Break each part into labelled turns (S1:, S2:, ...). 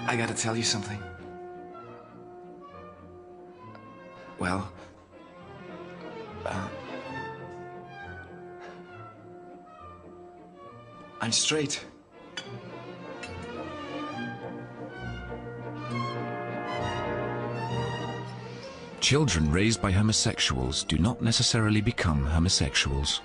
S1: I gotta tell you something. Well, I'm straight.
S2: Children raised by homosexuals do not necessarily become homosexuals.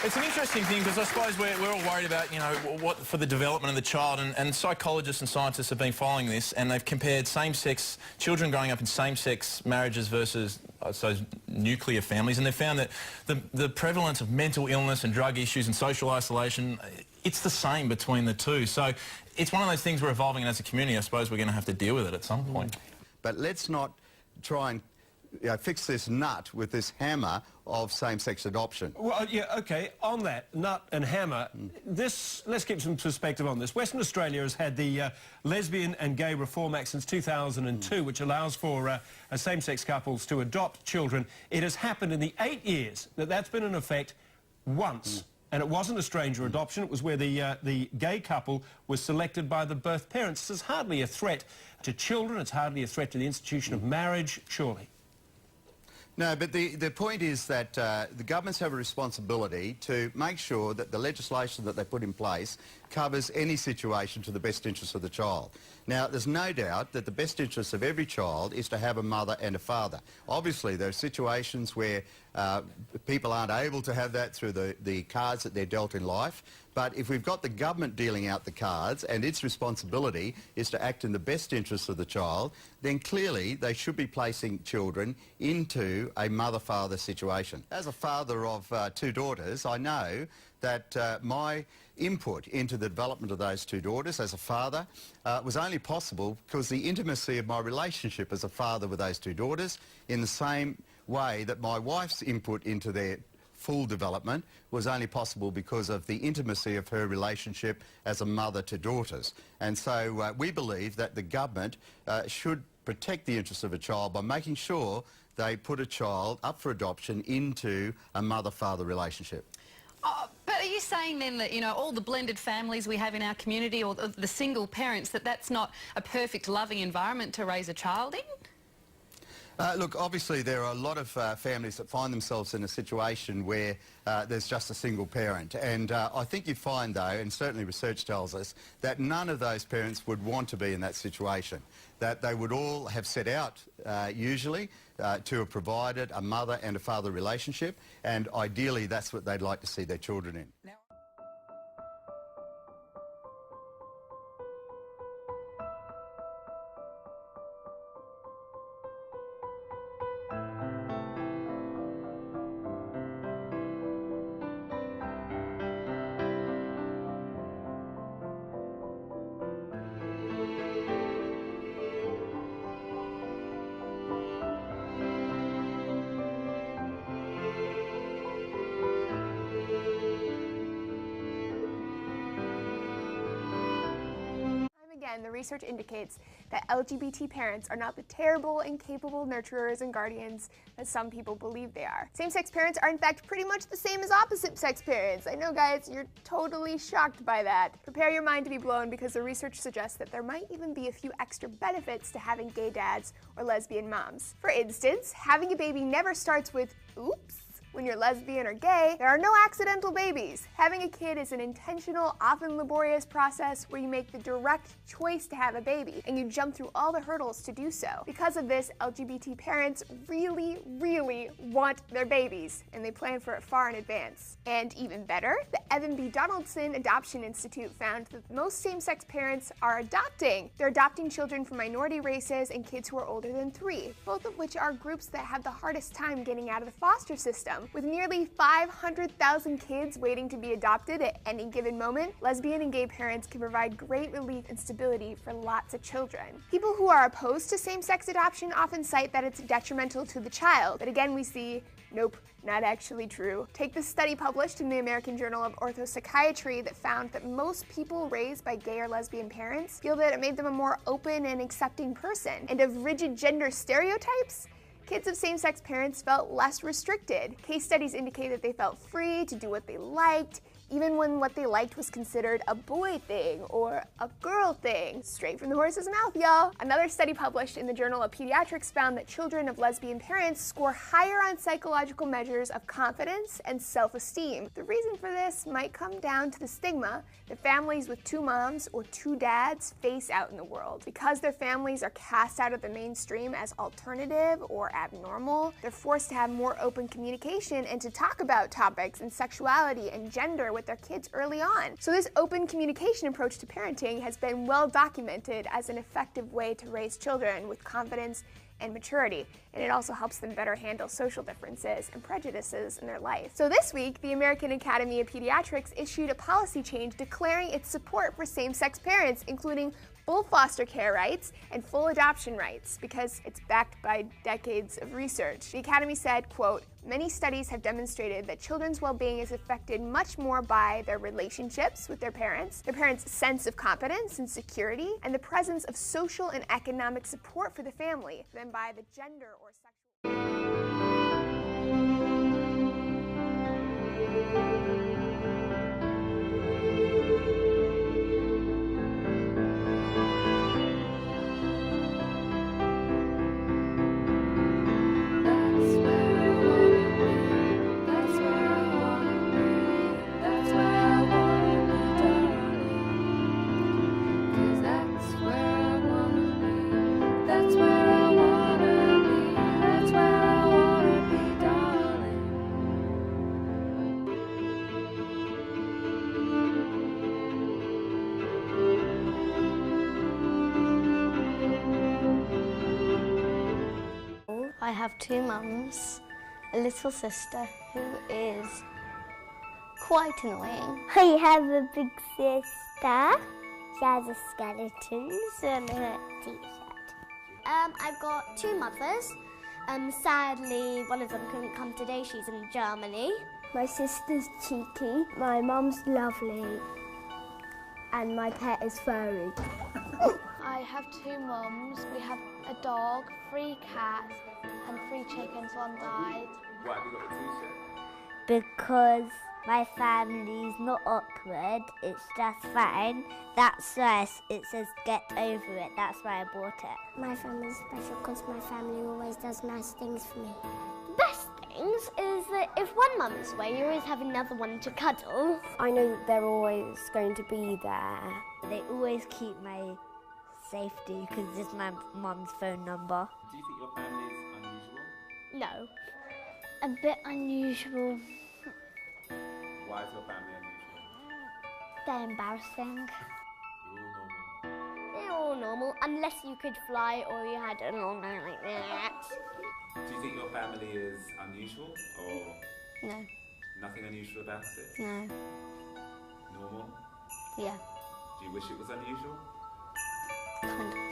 S3: It's an interesting thing because I suppose we're all worried about, you know, what for the development of the child, and psychologists and scientists have been following this, and they've compared same-sex children growing up in same-sex marriages versus, I suppose, nuclear families, and they've found that the prevalence of mental illness and drug issues and social isolation, it's the same between the two. So it's one of those things we're evolving, and as a community, I suppose we're going to have to deal with it at some point.
S4: But let's not try and fix this nut with this hammer of same-sex adoption.
S5: Well, yeah, OK, on that, nut and hammer, let's keep some perspective on this. Western Australia has had the Lesbian and Gay Reform Act since 2002, which allows for same-sex couples to adopt children. It has happened in the 8 years that that's been in effect once. And it wasn't a stranger adoption, it was where the gay couple was selected by the birth parents. This is hardly a threat to children, it's hardly a threat to the institution of marriage, surely.
S4: No, but the point is that the governments have a responsibility to make sure that the legislation that they put in place covers any situation to the best interest of the child. Now, there's no doubt that the best interest of every child is to have a mother and a father. Obviously, there are situations where people aren't able to have that through the cards that they're dealt in life. But if we've got the government dealing out the cards and its responsibility is to act in the best interest of the child, then clearly they should be placing children into a mother-father situation. As a father of 2 daughters, I know that my input into the development of those 2 daughters as a father was only possible because the intimacy of my relationship as a father with those 2 daughters, in the same way that my wife's input into their full development was only possible because of the intimacy of her relationship as a mother to daughters. And so we believe that the government should protect the interests of a child by making sure they put a child up for adoption into a mother-father relationship.
S6: But are you saying then that, you know, all the blended families we have in our community, or the single parents, that's not a perfect, loving environment to raise a child in?
S4: Look, obviously there are a lot of families that find themselves in a situation where there's just a single parent, and I think you find though, and certainly research tells us, that none of those parents would want to be in that situation, that they would all have set out usually to have provided a mother and a father relationship, and ideally that's what they'd like to see their children in.
S6: Now
S7: Again, the research indicates that LGBT parents are not the terrible, incapable nurturers and guardians that some people believe they are. Same-sex parents are in fact pretty much the same as opposite-sex parents. I know, guys, you're totally shocked by that. Prepare your mind to be blown, because the research suggests that there might even be a few extra benefits to having gay dads or lesbian moms. For instance, having a baby never starts with, oops. When you're lesbian or gay, there are no accidental babies. Having a kid is an intentional, often laborious process where you make the direct choice to have a baby, and you jump through all the hurdles to do so. Because of this, LGBT parents really, really want their babies, and they plan for it far in advance. And even better, the Evan B. Donaldson Adoption Institute found that most same-sex parents are adopting. They're adopting children from minority races and kids who are older than 3, both of which are groups that have the hardest time getting out of the foster system. With nearly 500,000 kids waiting to be adopted at any given moment, lesbian and gay parents can provide great relief and stability for lots of children. People who are opposed to same-sex adoption often cite that it's detrimental to the child, but again we see, nope, not actually true. Take this study published in the American Journal of Orthopsychiatry that found that most people raised by gay or lesbian parents feel that it made them a more open and accepting person. And of rigid gender stereotypes, Kids of same-sex parents felt less restricted. Case studies indicate that they felt free to do what they liked, even when what they liked was considered a boy thing or a girl thing. Straight from the horse's mouth, y'all. Another study published in the Journal of Pediatrics found that children of lesbian parents score higher on psychological measures of confidence and self-esteem. The reason for this might come down to the stigma that families with two moms or two dads face out in the world. Because their families are cast out of the mainstream as alternative or abnormal, they're forced to have more open communication and to talk about topics and sexuality and gender with their kids early on. So this open communication approach to parenting has been well documented as an effective way to raise children with confidence and maturity, and it also helps them better handle social differences and prejudices in their life. So this week, the American Academy of Pediatrics issued a policy change declaring its support for same-sex parents, including full foster care rights and full adoption rights, because it's backed by decades of research. The Academy said, quote, "Many studies have demonstrated that children's well-being is affected much more by their relationships with their parents' sense of competence and security, and the presence of social and economic support for the family than by the gender or sexual."
S8: I have two mums, a little sister who is quite annoying.
S9: I have a big sister. She has a skeleton on her t-shirt.
S8: I've got two mothers. Sadly, one of them couldn't come today. She's in Germany.
S9: My sister's cheeky, my mum's lovely, and my pet is furry.
S8: I have two mums. We have a dog, 3 cats, and 3 chickens. One died.
S10: Why have you got the t-shirt?
S9: Because my family's not awkward, it's just fine. That's why it says get over it, that's why I bought it. My family's special because my family always does nice things for me.
S8: The best things is that if one mum is away, you always have another one to cuddle.
S9: I know that they're always going to be there. They always keep my safety because this is my mum's phone number.
S10: Do you think your family is unusual?
S8: No. A bit unusual.
S10: Why is your family unusual?
S8: They're embarrassing.
S10: You're all normal.
S8: They're all normal, unless you could fly or you had a long nose like that.
S10: Do you think your family is unusual or
S8: No.
S10: nothing unusual about it?
S8: No.
S10: Normal?
S8: Yeah.
S10: Do you wish it was unusual?
S8: Kind of.